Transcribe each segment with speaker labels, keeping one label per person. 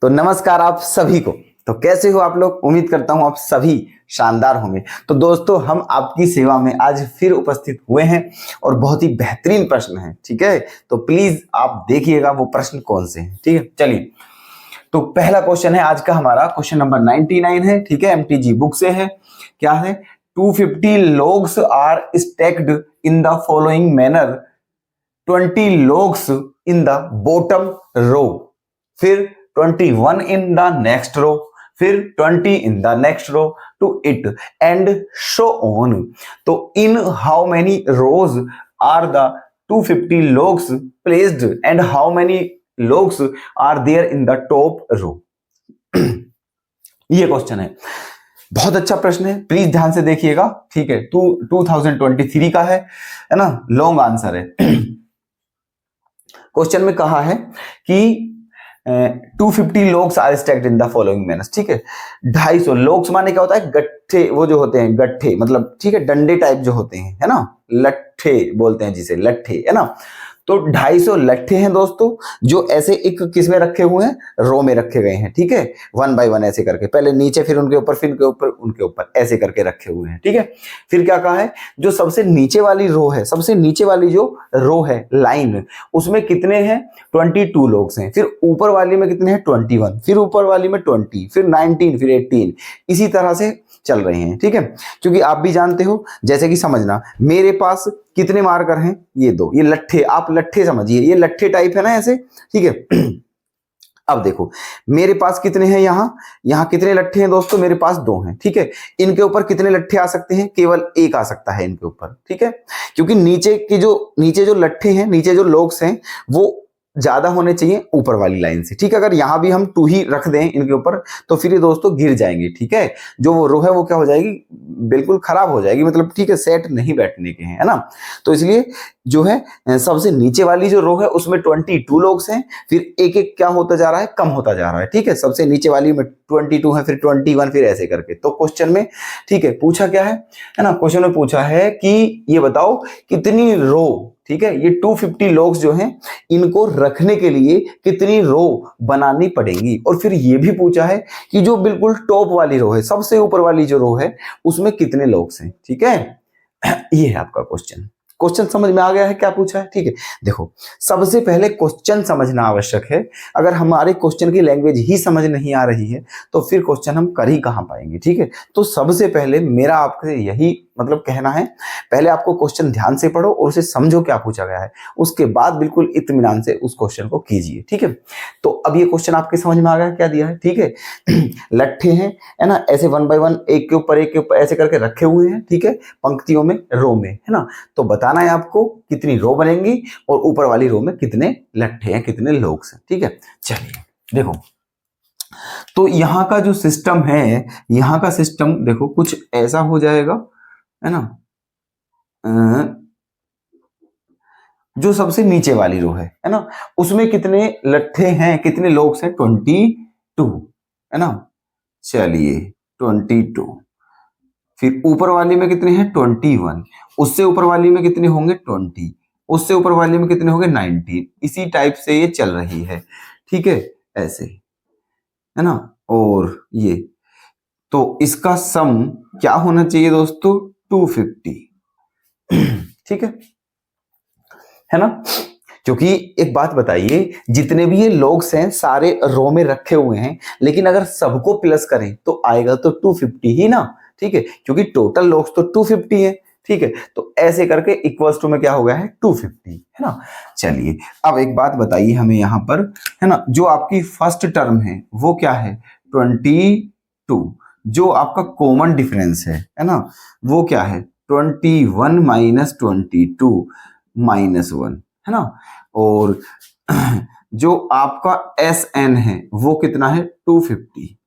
Speaker 1: तो नमस्कार आप सभी को। तो कैसे हो आप लोग? उम्मीद करता हूं आप सभी शानदार होंगे। तो दोस्तों हम आपकी सेवा में आज फिर उपस्थित हुए हैं और बहुत ही बेहतरीन प्रश्न है। ठीक है, तो प्लीज आप देखिएगा वो प्रश्न कौन से हैं। ठीक है, चलिए। तो पहला क्वेश्चन है आज का हमारा, क्वेश्चन नंबर 99 है। ठीक है, एमटीजी बुक से है। क्या है? 250 logs are stacked in the following manner, 20 logs in the bottom row, फिर 21 इन द नेक्स्ट रो, फिर 20 in the next row to it and so on. तो in how many rows are the 250 logs placed and how many logs are there in the top row? ये question है, बहुत अच्छा प्रश्न है, please ध्यान से देखिएगा। ठीक है, 2023 का है ना, लॉन्ग आंसर है। क्वेश्चन में कहा है कि 250 logs are stacked in the following manners. ठीक है, 250 लोग्स माने क्या होता है? गट्ठे, वो जो होते हैं गट्ठे, मतलब ठीक है डंडे टाइप जो होते हैं, है ना, लट्ठे बोलते हैं जिसे, लट्ठे, है ना। तो 250 लट्ठे हैं दोस्तों, जो ऐसे एक किस में रखे हुए हैं? रो में रखे गए हैं। ठीक है, 1 by 1 ऐसे करके, पहले नीचे, फिर उनके ऊपर, फिर उनके ऊपर, उनके ऊपर ऐसे करके रखे हुए हैं। ठीक है, फिर क्या कहा है? जो सबसे नीचे वाली रो है, सबसे नीचे वाली जो रो है लाइन, उसमें कितने हैं? 22 लोग हैं। फिर ऊपर वाली में कितने हैं? 21, फिर ऊपर वाली में 20, फिर 19, फिर 18, इसी तरह से चल रहे हैं। ठीक है, क्योंकि आप भी जानते हो, जैसे कि समझना, मेरे पास कितने मार्कर हैं? ये 2, ये लट्ठे, आप लट्ठे समझिए, ये लट्ठे टाइप है ना ऐसे। ठीक है, अब देखो मेरे पास कितने हैं, यहां कितने लट्ठे हैं दोस्तों? मेरे पास 2 हैं। ठीक है, इनके ऊपर कितने लट्ठे आ सकते हैं? केवल 1 आ सकता है इनके ऊपर। ठीक है, क्योंकि नीचे जो लट्ठे हैं, नीचे जो लोग्स हैं, वो ज्यादा होने चाहिए ऊपर वाली लाइन से। ठीक है, अगर यहां भी हम 2 ही रख दें इनके ऊपर, तो फिर ये दोस्तों गिर जाएंगे। ठीक है, जो वो रो है वो क्या हो जाएगी? बिल्कुल खराब हो जाएगी, मतलब ठीक है, सेट नहीं बैठने के हैं, है ना। तो इसलिए जो है सबसे नीचे वाली जो रो है उसमें 22 लोग हैं, फिर एक एक क्या होता जा रहा है? कम होता जा रहा है। ठीक है, सबसे नीचे वाली में 22 है, फिर 21, फिर ऐसे करके। तो क्वेश्चन में ठीक है पूछा क्या है ना, क्वेश्चन में पूछा है कि ये बताओ कितनी रो, ठीक है, ये 250 लोग जो हैं इनको रखने के लिए कितनी रो बनानी पड़ेंगी। और फिर ये भी पूछा है कि जो बिल्कुल टॉप वाली रो है, सबसे ऊपर वाली जो रो है, उसमें कितने लोग हैं। ठीक है, ये है आपका क्वेश्चन। क्वेश्चन समझ में आ गया है क्या पूछा है? ठीक है, देखो सबसे पहले क्वेश्चन समझना आवश्यक है। अगर हमारे क्वेश्चन की लैंग्वेज ही समझ नहीं आ रही है तो फिर क्वेश्चन हम कर ही कहां पाएंगे। ठीक है, तो सबसे पहले मेरा आपसे यही मतलब कहना है, पहले आपको क्वेश्चन ध्यान से पढ़ो और उसे समझो क्या पूछा गया है, उसके बाद बिल्कुल इत्मीनान से उस क्वेश्चन को कीजिए। ठीक है, तो अब ये क्वेश्चन आपके समझ में आ गया क्या दिया है? ठीक है, लट्ठे हैं, है ना, ऐसे 1 by 1 एक के ऊपर ऐसे करके रखे हुए हैं। ठीक है, पंक्तियों में, रो में, है ना। तो बताना है आपको कितनी रो बनेंगी और ऊपर वाली रो में कितने लट्ठे हैं, कितने लोग हैं। ठीक है, चलिए देखो, तो यहां का जो सिस्टम है, यहां का सिस्टम देखो कुछ ऐसा हो जाएगा, है ना। जो सबसे नीचे वाली रो है ना, उसमें कितने लट्ठे हैं, कितने लोग हैं? 22, है ना। चलिए 22, फिर ऊपर वाली में कितने हैं? 21, उससे ऊपर वाली में कितने होंगे? 20, उससे ऊपर वाली में कितने होंगे? 19। इसी टाइप से ये चल रही है। ठीक है, ऐसे, है ना। और ये तो इसका सम क्या होना चाहिए दोस्तों? 250। ठीक है ना। क्योंकि एक बात बताइए, जितने भी ये लोग्स हैं सारे रो में रखे हुए हैं, लेकिन अगर सबको प्लस करें तो आएगा तो 250 ही ना। ठीक है, क्योंकि टोटल लोग्स तो 250 है। ठीक है, तो ऐसे करके इक्वल्स टू में क्या हो गया है? 250, है ना। चलिए अब एक बात बताइए हमें यहाँ पर, है ना, जो आपकी फर्स्ट टर्म है वो क्या है? 22। जो आपका कॉमन डिफरेंस है ना, वो क्या है? 21 माइनस 22 माइनस 1, है ना। और जो आपका SN है वो कितना है? 250।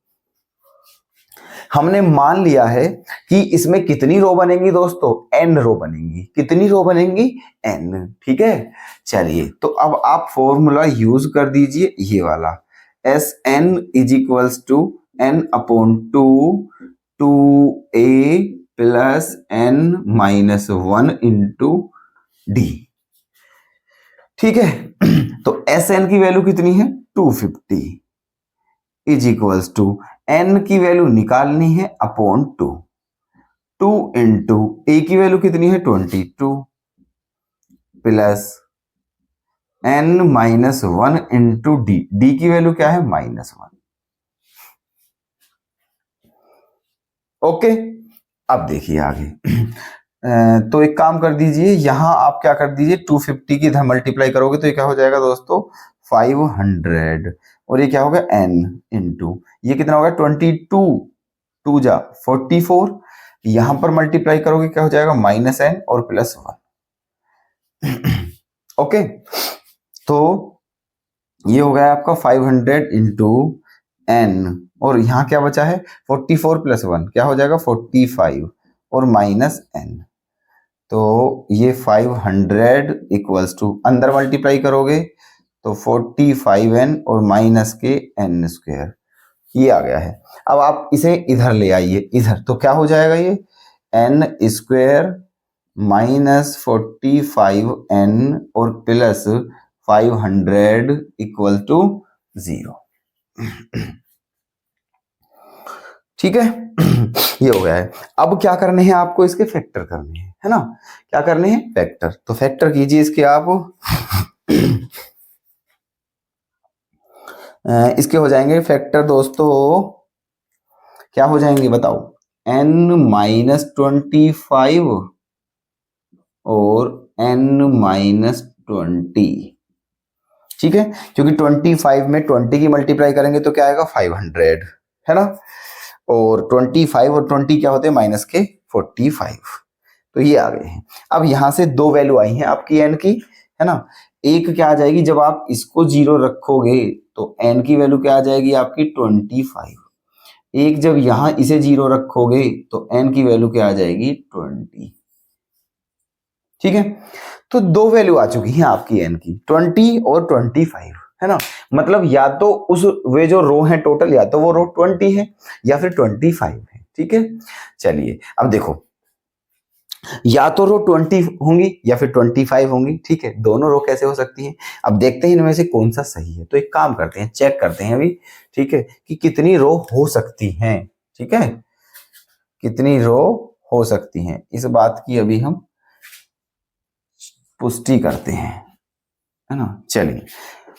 Speaker 1: हमने मान लिया है कि इसमें कितनी रो बनेंगी दोस्तों? N रो बनेंगी। कितनी रो बनेंगी? N। ठीक है, चलिए तो अब आप फॉर्मूला यूज कर दीजिए, ये वाला SN is equals to N upon 2A plus N minus 1 into D। ठीक है, तो SN की वैल्यू कितनी है? 250। इज इक्वल्स टू n की वैल्यू निकालनी है अपॉन 2, 2 इंटू a की वैल्यू कितनी है 22 plus n minus 1 into D, D की वैल्यू क्या है -1। ओके, अब देखिए आगे तो एक काम कर दीजिए, यहां आप क्या कर दीजिए 250 की इधर मल्टीप्लाई करोगे तो ये क्या हो जाएगा दोस्तों 500, और ये क्या होगा n इंटू ये कितना होगा 22, 2 जा 44, यहां पर मल्टीप्लाई करोगे क्या हो जाएगा -n और +1। ओके, तो ये हो गया आपका 500 इंटू n, और यहां क्या बचा है 44 + 1 क्या हो जाएगा 45 और -n, तो ये 500 इक्वल्स टू अंदर मल्टीप्लाई करोगे तो 45n और माइनस के n², ये आ गया है। अब आप इसे इधर ले आइए, इधर तो क्या हो जाएगा ये n² माइनस 45n और प्लस 500 इक्वल टू 0। ठीक है, ये हो गया है। अब क्या करने हैं आपको, इसके फैक्टर करने हैं, है ना, क्या करने हैं फैक्टर, तो फैक्टर कीजिए इसके आप इसके हो जाएंगे फैक्टर दोस्तों, क्या हो जाएंगे बताओ n-25 और n-20, ठीक है, क्योंकि 25 में 20 की मल्टीप्लाई करेंगे तो क्या आएगा 500, है ना, और 25 और 20 क्या होते हैं माइनस के 45, तो ये आ गए हैं। अब यहां से दो वैल्यू आई हैं आपकी n की, है ना, एक क्या आ जाएगी जब आप इसको 0 रखोगे तो n की वैल्यू क्या आ जाएगी आपकी 25, एक जब यहां इसे 0 रखोगे तो n की वैल्यू क्या आ जाएगी 20। ठीक है, तो दो वैल्यू आ चुकी हैं आपकी n की 20 और 25, है ना, मतलब या तो उस वे जो रो है टोटल या तो वो रो 20 है या फिर 25 है। ठीक है, चलिए अब देखो या तो रो 20 होंगी या फिर 25 होंगी। ठीक है, दोनों रो कैसे हो सकती हैं, अब देखते हैं इनमें से कौन सा सही है। तो एक काम करते हैं, चेक करते हैं अभी, ठीक है, कि कितनी रो हो सकती हैं। ठीक है, कितनी रो हो सकती हैं, इस बात की अभी हम पुष्टि करते हैं, है ना। चलिए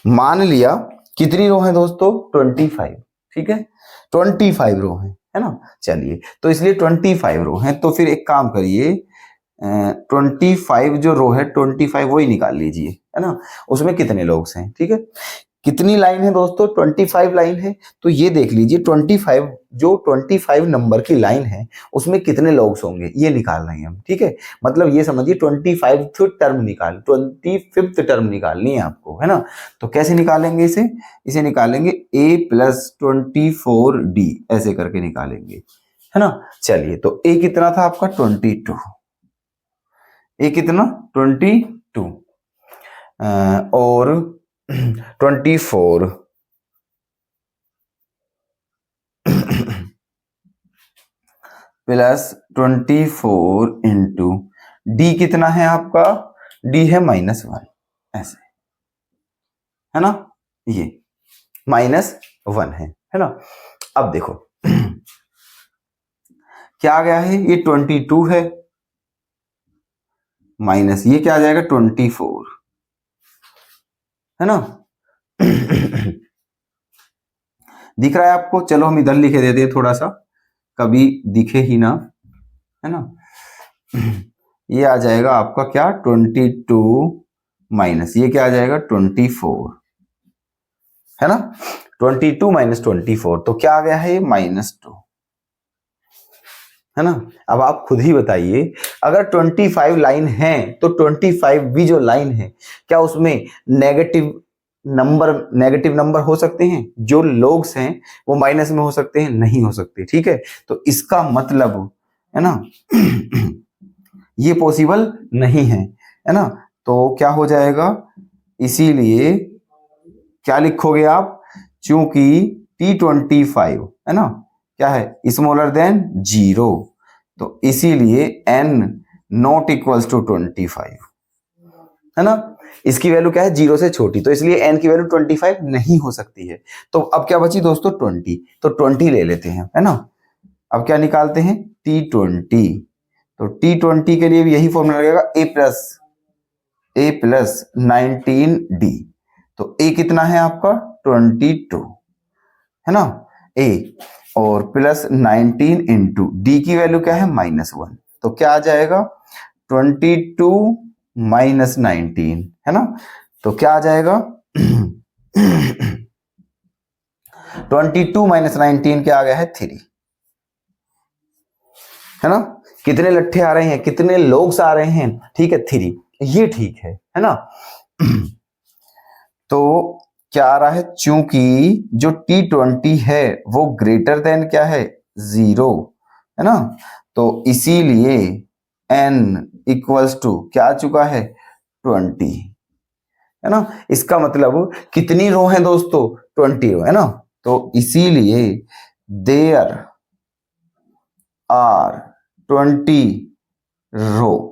Speaker 1: मान लिया कितनी रो है दोस्तों 25, ठीक है 25 रो है ना। चलिए तो इसलिए 25 रो है, तो फिर एक काम करिए 25 जो रो है 25 वही निकाल लीजिए, है ना, उसमें कितने लोग हैं। ठीक है, कितनी लाइन है दोस्तों 25 लाइन है, तो ये देख लीजिए 25 जो 25 नंबर की लाइन है उसमें कितने लोग होंगे ये निकाल रहे हैं हम। ठीक है, मतलब ये समझिए 25th टर्म निकाल 25th टर्म निकालनी है आपको, है ना। तो कैसे निकालेंगे इसे, इसे निकालेंगे a + 24d ऐसे करके निकालेंगे, है ना। चलिए तो a कितना था आपका 22, a कितना 22 और 24 प्लस 24 इंटू डी कितना है आपका, डी है -1 ऐसे, है ना, ये -1 है ना। अब देखो क्या आ गया है, ये 22 है माइनस ये क्या आ जाएगा 24, है ना। दिख रहा है आपको, चलो हम इधर लिखे देते हैं थोड़ा सा, कभी दिखे ही ना, है ना। ये आ जाएगा आपका क्या 22 माइनस ये क्या आ जाएगा 24, है ना, 22 - 24 तो क्या आ गया है ये -2, है ना। अब आप खुद ही बताइए अगर 25 लाइन है तो 25 भी जो लाइन है क्या उसमें नेगेटिव नंबर हो सकते हैं, जो लोग्स हैं वो माइनस में हो सकते हैं, नहीं हो सकते। ठीक है, तो इसका मतलब है ना ये पॉसिबल नहीं है ना, तो क्या हो जाएगा, इसीलिए क्या लिखोगे आप, चूंकि T25 है ना क्या है स्मॉलर देन 0, तो इसीलिए n ≠ 25, है ना। इसकी वैल्यू क्या है, 0 से छोटी, तो इसलिए n की वैल्यू 25 नहीं हो सकती है। तो अब क्या बची दोस्तों, 20, तो 20 ले लेते हैं, है ना। अब क्या निकालते हैं, T20, तो T20 के लिए भी यही फॉर्मूला लगेगा, a प्लस 19d, तो a कितना है आपका 22, है ना, a, और प्लस 19 इंटू डी की वैल्यू क्या है -1, तो क्या आ जाएगा 22 माइनस 19, है ना, तो क्या आ जाएगा 22 माइनस 19 क्या आ गया है 3, है ना। कितने लट्ठे आ रहे हैं, कितने लोग आ रहे हैं, ठीक है 3, ये ठीक है ना। तो क्या आ रहा है, चूंकि जो T20 है वो ग्रेटर देन क्या है 0, है ना, तो इसीलिए n इक्वल्स टू क्या आ चुका है 20, है ना। इसका मतलब कितनी रो है दोस्तों, 20 रो, है ना, तो इसीलिए देयर आर 20 रो,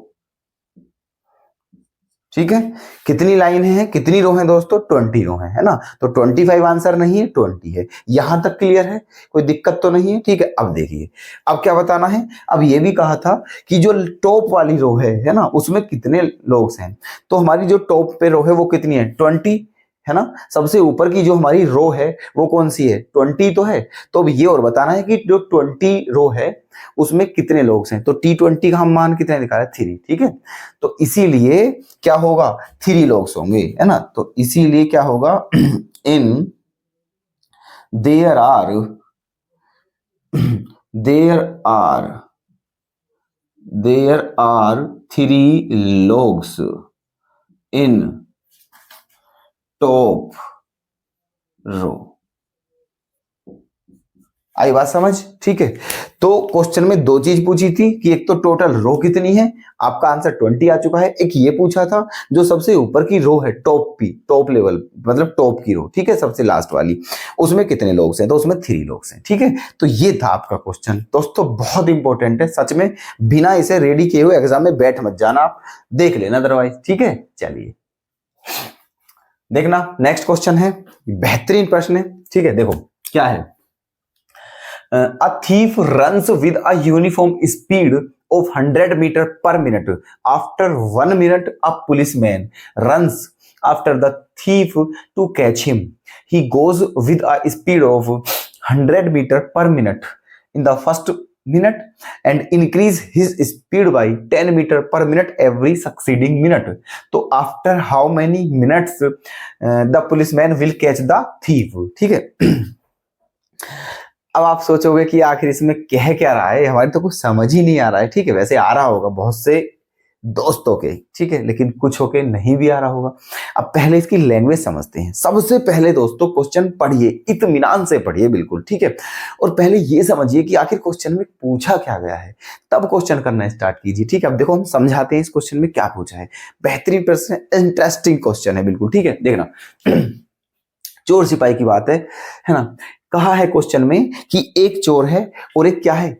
Speaker 1: ठीक है। कितनी लाइन है, कितनी रो है दोस्तों, 20 रो है ना, तो 25 आंसर नहीं है 20 है। यहां तक क्लियर है, कोई दिक्कत तो नहीं है, ठीक है। अब देखिए, अब क्या बताना है, अब ये भी कहा था कि जो टॉप वाली रो है ना, उसमें कितने लोग हैं, तो हमारी जो टॉप पे रो है वो कितनी है 20, है ना। सबसे ऊपर की जो हमारी रो है वो कौन सी है 20 तो है, तो अब ये और बताना है कि जो 20 रो है उसमें कितने लोग हैं, तो T20 का हम मान कितने निकाले 3, ठीक है। तो इसीलिए क्या होगा 3 लोग होंगे, है ना, तो इसीलिए क्या होगा in there are there are 3 logs in top row. आई बात समझ, ठीक है। तो क्वेश्चन में दो चीज पूछी थी कि एक तो टोटल रो कितनी है, आपका आंसर 20 आ चुका है। एक ये पूछा था जो सबसे ऊपर की रो है टॉप लेवल, मतलब टॉप की रो, ठीक है, सबसे लास्ट वाली, उसमें कितने लोग हैं, तो उसमें 3 लोग हैं, ठीक है। तो ये था आपका क्वेश्चन दोस्तों, बहुत इंपॉर्टेंट है सच में, बिना इसे रेडी किए हुए एग्जाम में बैठ मत जाना, आप देख लेना अदरवाइज, ठीक है। चलिए देखना, नेक्स्ट क्वेश्चन है, बेहतरीन प्रश्न है, ठीक है। देखो क्या है, a thief runs with a uniform speed of 100 meter per minute. After 1 minute, a policeman runs after the thief to catch him. He goes with a speed of 100 meter per minute in the first minute and increase his speed by 10 meter per minute every succeeding minute. तो after how many minutes the policeman will catch the thief, ठीक है। अब आप सोचोगे कि आखिर इसमें कह क्या रहा है, हमारी तो कुछ समझ ही नहीं आ रहा है, ठीक है। वैसे आ रहा होगा बहुत से दोस्तों के, ठीक है, लेकिन कुछ होके नहीं भी आ रहा होगा। अब पहले इसकी लैंग्वेज समझते हैं। सबसे पहले दोस्तों क्वेश्चन पढ़िए, इत्मीनान से पढ़िए बिल्कुल, ठीक है, और पहले ये समझिए कि आखिर क्वेश्चन में पूछा क्या गया है, तब क्वेश्चन करना स्टार्ट कीजिए, ठीक है। अब देखो हम समझाते हैं इस क्वेश्चन में क्या पूछा है। बेहतरीन प्रश्न है, इंटरेस्टिंग क्वेश्चन है बिल्कुल, ठीक है। देखना चोर सिपाही की बात है ना। कहा है क्वेश्चन में कि एक चोर है और एक क्या है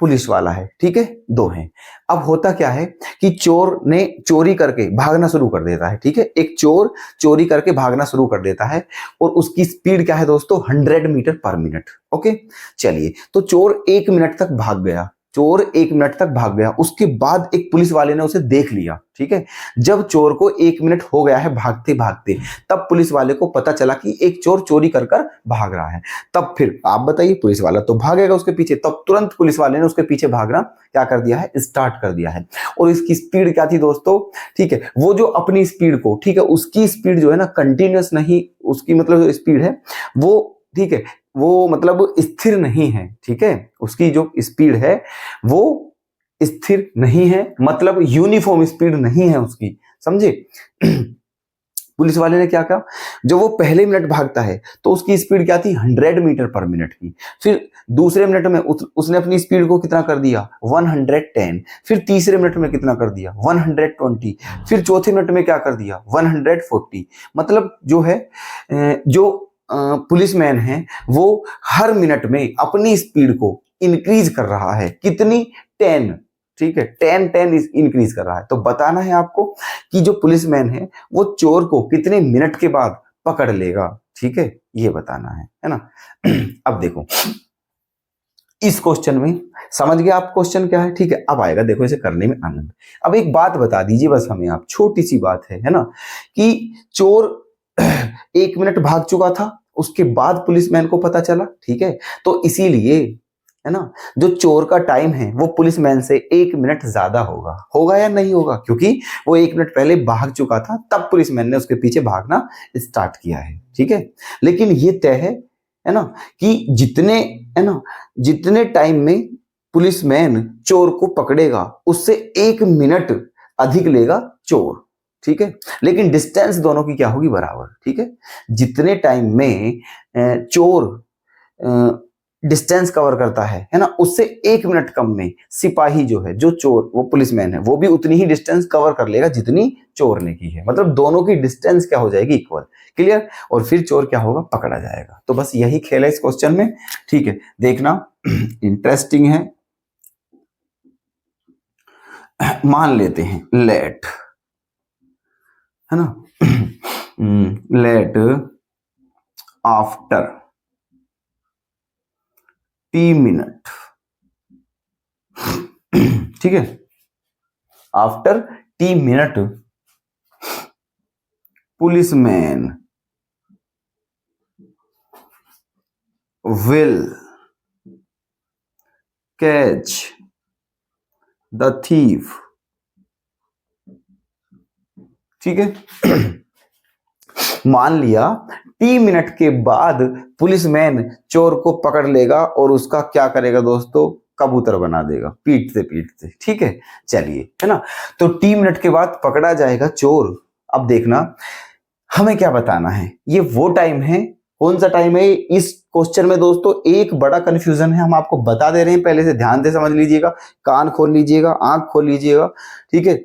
Speaker 1: पुलिस वाला है, ठीक है, 2 हैं। अब होता क्या है कि चोर ने चोरी करके भागना शुरू कर देता है, ठीक है। एक चोर चोरी करके भागना शुरू कर देता है और उसकी स्पीड क्या है दोस्तों 100 मीटर पर मिनट, ओके। चलिए, तो चोर 1 मिनट तक भाग गया, चोर 1 मिनट तक भाग गया, उसके बाद एक पुलिस वाले ने उसे देख लिया, ठीक है। जब चोर को 1 मिनट हो गया है भागते भागते, तब पुलिस वाले को पता चला कि एक चोर चोरी कर कर भाग रहा है। तब फिर आप बताइए, पुलिस वाला तो भागेगा उसके पीछे, तब तुरंत पुलिस वाले ने उसके पीछे भागना क्या कर दिया है, स्टार्ट कर दिया है। और इसकी स्पीड क्या थी दोस्तों, ठीक है, वो जो अपनी स्पीड को, ठीक है, उसकी स्पीड जो है ना कंटिन्यूअस नहीं, उसकी मतलब जो स्पीड है वो, ठीक है, वो मतलब स्थिर नहीं है, ठीक है, उसकी जो स्पीड है वो स्थिर नहीं है, मतलब यूनिफॉर्म स्पीड नहीं है उसकी, समझे। पुलिस वाले ने क्या कहा, जो वो पहले मिनट भागता है तो उसकी स्पीड क्या थी 100 मीटर पर मिनट की, फिर दूसरे मिनट में उसने अपनी स्पीड को कितना कर दिया 110, फिर तीसरे मिनट में कितना कर दिया 120, फिर चौथे मिनट में क्या कर दिया 140। मतलब जो है जो पुलिसमैन है वो हर मिनट में अपनी स्पीड को इंक्रीज कर रहा है, कितनी 10, ठीक है, 10 इंक्रीज कर रहा है। तो बताना है आपको कि जो पुलिसमैन है वो चोर को कितने मिनट के बाद पकड़ लेगा, ठीक है, ये बताना है ना। अब देखो इस क्वेश्चन में समझ गया आप क्वेश्चन क्या है, ठीक है। अब आएगा देखो इसे करने में आनंद। अब एक बात बता दीजिए बस हमें आप, छोटी सी बात है ना, कि चोर 1 मिनट भाग चुका था, उसके बाद पुलिसमैन को पता चला, ठीक है। तो इसीलिए है ना, जो चोर का टाइम है वो पुलिसमैन से 1 मिनट ज्यादा होगा। होगा या नहीं होगा, क्योंकि वो 1 मिनट पहले भाग चुका था, तब पुलिसमैन ने उसके पीछे भागना स्टार्ट किया है, ठीक है। लेकिन ये तय है ना, कि जितने है ना, जितने टाइम में पुलिसमैन चोर को पकड़ेगा उससे 1 मिनट अधिक लेगा चोर, ठीक है। लेकिन डिस्टेंस दोनों की क्या होगी, बराबर, ठीक है। जितने टाइम में चोर डिस्टेंस कवर करता है ना, उससे 1 मिनट कम में सिपाही जो है, जो चोर वो पुलिसमैन है, वो भी उतनी ही डिस्टेंस कवर कर लेगा जितनी चोर ने की है। मतलब दोनों की डिस्टेंस क्या हो जाएगी, इक्वल, क्लियर। और फिर चोर क्या होगा, पकड़ा जाएगा। तो बस यही खेल है इस क्वेश्चन में, ठीक है, देखना इंटरेस्टिंग है। मान लेते हैं लेट, है ना, लेट आफ्टर T मिनट, ठीक है, after T minute policeman will catch the thief, ठीक है। मान लिया T मिनट के बाद पुलिसमैन चोर को पकड़ लेगा और उसका क्या करेगा दोस्तों, कबूतर बना देगा, पीटते पीटते, ठीक है। चलिए, है ना, तो T मिनट के बाद पकड़ा जाएगा चोर। अब देखना हमें क्या बताना है, ये वो टाइम है, कौन सा टाइम है इस क्वेश्चन में दोस्तों, एक बड़ा कंफ्यूजन है, हम आपको बता दे रहे हैं, पहले से ध्यान से समझ लीजिएगा, कान खोल लीजिएगा, आंख खोल लीजिएगा, ठीक है।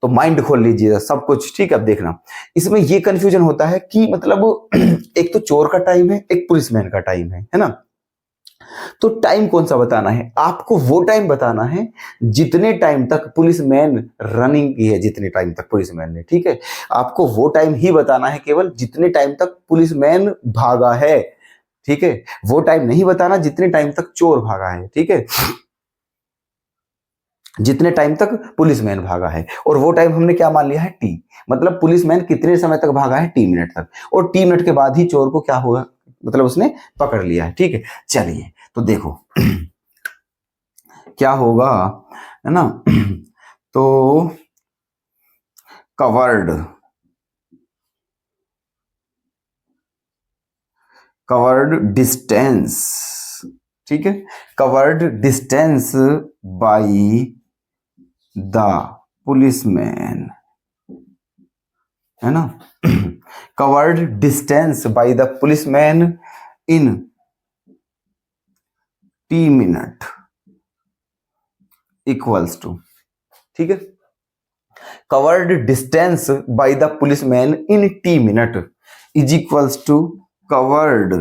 Speaker 1: तो माइंड खोल लीजिएगा, सब कुछ, ठीक है। अब देखना इसमें ये कंफ्यूजन होता है कि मतलब एक तो चोर का टाइम है, एक पुलिसमैन का टाइम है ना। तो टाइम कौन सा बताना है आपको, वो टाइम बताना है जितने टाइम तक पुलिसमैन रनिंग की है, जितने टाइम तक पुलिसमैन ने, ठीक है। आपको वो टाइम ही बताना है केवल जितने टाइम तक पुलिसमैन भागा है, ठीक है। वो टाइम नहीं बताना जितने टाइम तक चोर भागा है, ठीक है, जितने टाइम तक पुलिसमैन भागा है। और वो टाइम हमने क्या मान लिया है, टी, मतलब पुलिसमैन कितने समय तक भागा है, T मिनट तक, और T मिनट के बाद ही चोर को क्या हुआ, मतलब उसने पकड़ लिया है, ठीक है। चलिए तो देखो क्या होगा, है ना, तो कवर्ड डिस्टेंस, ठीक है, covered distance by the policeman, है ना, covered distance by the policeman in T minute equals to, ठीक है, covered distance by the policeman in T minute is equals to covered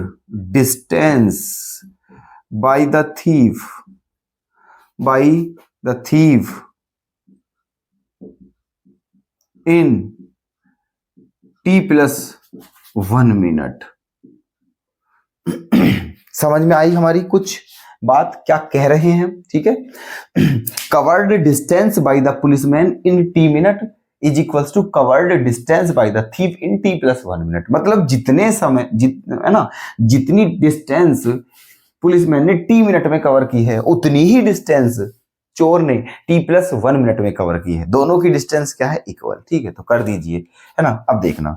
Speaker 1: distance by the thief in T+1 minute. समझ में आई हमारी कुछ बात, क्या कह रहे हैं, ठीक है। Covered distance by the policeman in T minute is equals to covered distance by the thief in T+1 minute, मतलब जितने समय है ना, जितनी डिस्टेंस पुलिसमैन ने T मिनट में कवर की है उतनी ही डिस्टेंस चोर ने T+1 मिनट में कवर की है। दोनों की डिस्टेंस क्या है, इक्वल, ठीक है। तो कर दीजिए, है ना। अब देखना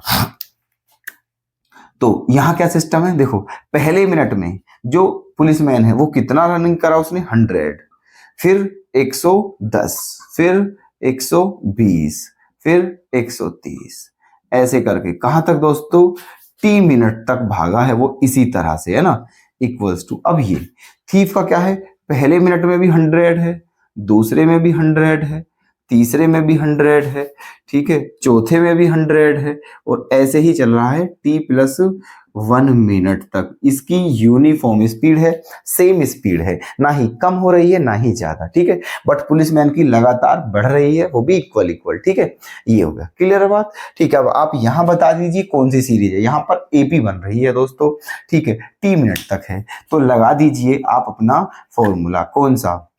Speaker 1: तो यहां क्या सिस्टम है, देखो पहले मिनट में जो पुलिसमैन है वो कितना रनिंग करा, उसने 100, फिर 110, फिर 120, फिर 130, ऐसे करके कहां तक दोस्तों, T मिनट तक भागा है वो, इसी तरह से, है ना, इक्वल्स टू। अब ये थीफ का क्या है, पहले मिनट में भी 100 है, दूसरे में भी 100 है, तीसरे में भी 100 है, ठीक है, चौथे में भी 100 है, और ऐसे ही चल रहा है t+1 मिनट तक। इसकी यूनिफॉर्म स्पीड है, सेम स्पीड है, ना ही कम हो रही है ना ही ज्यादा, ठीक है, बट पुलिसमैन की लगातार बढ़ रही है, वो भी इक्वल इक्वल, ठीक है। ये हो गया क्लियर है बात, ठीक है। अब आप यहां बता दीजिए कौन सी सीरीज है, यहां पर एपी बन रही है दोस्तों, ठीक है, t मिनट तक है, तो लगा दीजिए आप अपना फॉर्मूला, कौन सा,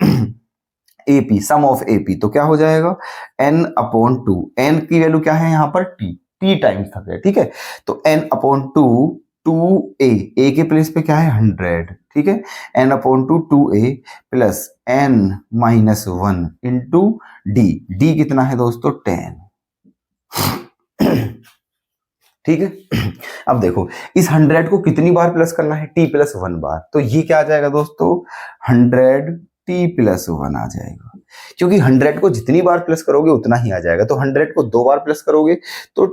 Speaker 1: एपी, सम ऑफ एपी, तो क्या हो जाएगा n/2, n की वैल्यू क्या है यहाँ पर t टाइम्स तक है, ठीक है, तो n/2 2a के प्लेस पे क्या है 100, ठीक है, n/2 2a plus n-1 into d कितना है दोस्तों 10, ठीक है। अब देखो इस 100 को कितनी बार प्लस करना है, t+1 बार, तो ये क्या आ जाएगा दोस्तों 100 t+1 आ जाएगा, क्योंकि 100 को जितनी बार प्लस करोगे उतना ही आ जाएगा। तो 100 को 2 बार प्लस करोगे तो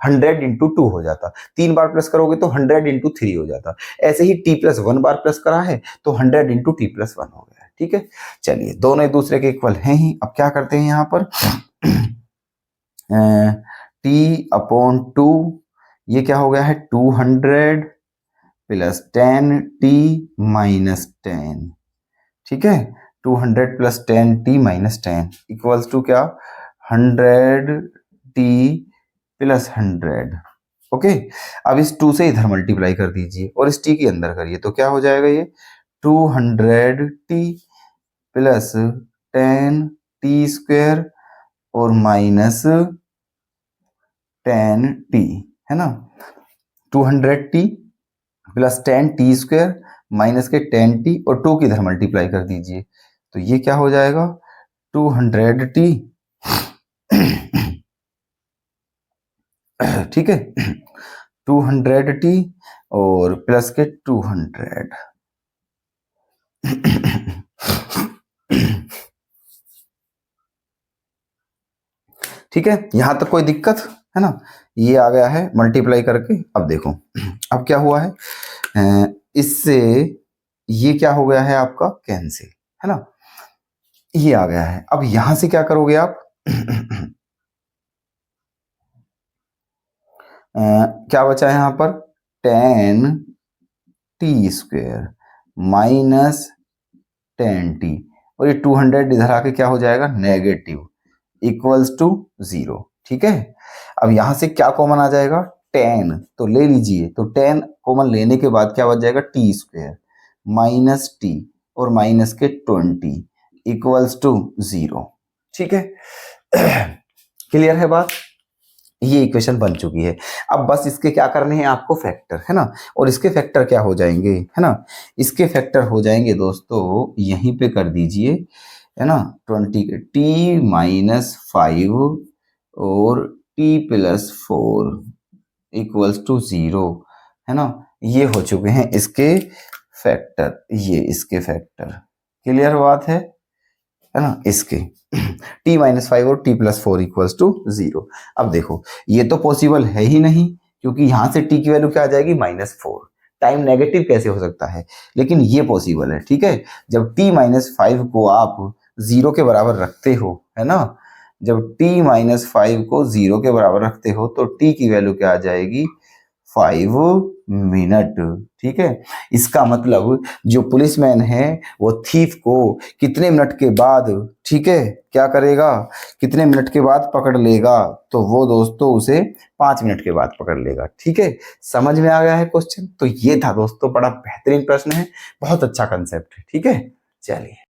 Speaker 1: 100 इंटू 2 हो जाता, 3 बार प्लस करोगे तो 100 इंटू 3 हो जाता, ऐसे ही t+1 बार प्लस करा है तो 100 इंटू t+1 हो गया, ठीक है। चलिए दोनों एक दूसरे के इक्वल हैं ही, अब क्या करते हैं यहाँ पर t/2, ये क्या हो गया है 200 प्लस 10t-10, ठीक है, 200 प्लस 10t-10 इक्वल्स टू क्या 100t प्लस 100, ओके। अब इस 2 से इधर मल्टीप्लाई कर दीजिए और इस t के अंदर करिए, तो क्या हो जाएगा ये 200t प्लस 10t² और माइनस 10t, है ना, 200t प्लस 10t² माइनस के 10t और 2 की इधर मल्टीप्लाई कर दीजिए, तो ये क्या हो जाएगा 200t, ठीक है, 200t और प्लस के 200, ठीक है, यहां तक कोई दिक्कत है ना, ये आ गया है मल्टीप्लाई करके। अब देखो अब क्या हुआ है, इससे ये क्या हो गया है आपका कैंसिल, है ना, ये आ गया है। अब यहां से क्या करोगे आप क्या बचा है यहाँ पर 10t² माइनस 10t और ये 200 इधर आके क्या हो जाएगा नेगेटिव इक्वल्स टू 0, ठीक है। अब यहां से क्या कॉमन आ जाएगा 10, तो ले लीजिए, तो 10 कॉमन लेने के बाद क्या बच जाएगा t² माइनस t और माइनस के 20 इक्वल्स टू 0, ठीक है। क्लियर है बात, ये इक्वेशन बन चुकी है। अब बस इसके क्या करने हैं आपको फैक्टर, है ना, और इसके फैक्टर क्या हो जाएंगे, है ना, इसके फैक्टर हो जाएंगे दोस्तों यहीं पे कर दीजिए, है ना, 20 के t-5 और t+4 इक्वल्स टू 0, है ना, ये हो चुके हैं इसके फैक्टर, ये इसके फैक्टर, क्लियर बात है ना, इसके t-5 और t+4 इक्वल्स टू 0। अब देखो ये तो पॉसिबल है ही नहीं, क्योंकि यहां से t की वैल्यू क्या आ जाएगी -4, टाइम नेगेटिव कैसे हो सकता है, लेकिन ये पॉसिबल है, ठीक है। जब t-5 को आप 0 के बराबर रखते हो, है ना, जब t-5 को 0 के बराबर रखते हो तो t की वैल्यू क्या आ जाएगी 5 मिनट, ठीक है। इसका मतलब जो पुलिसमैन है वो थीफ को कितने मिनट के बाद, ठीक है, क्या करेगा, कितने मिनट के बाद पकड़ लेगा, तो वो दोस्तों उसे 5 मिनट के बाद पकड़ लेगा, ठीक है। समझ में आ गया है क्वेश्चन, तो ये था दोस्तों, बड़ा बेहतरीन प्रश्न है, बहुत अच्छा कंसेप्ट है, ठीक है। चलिए।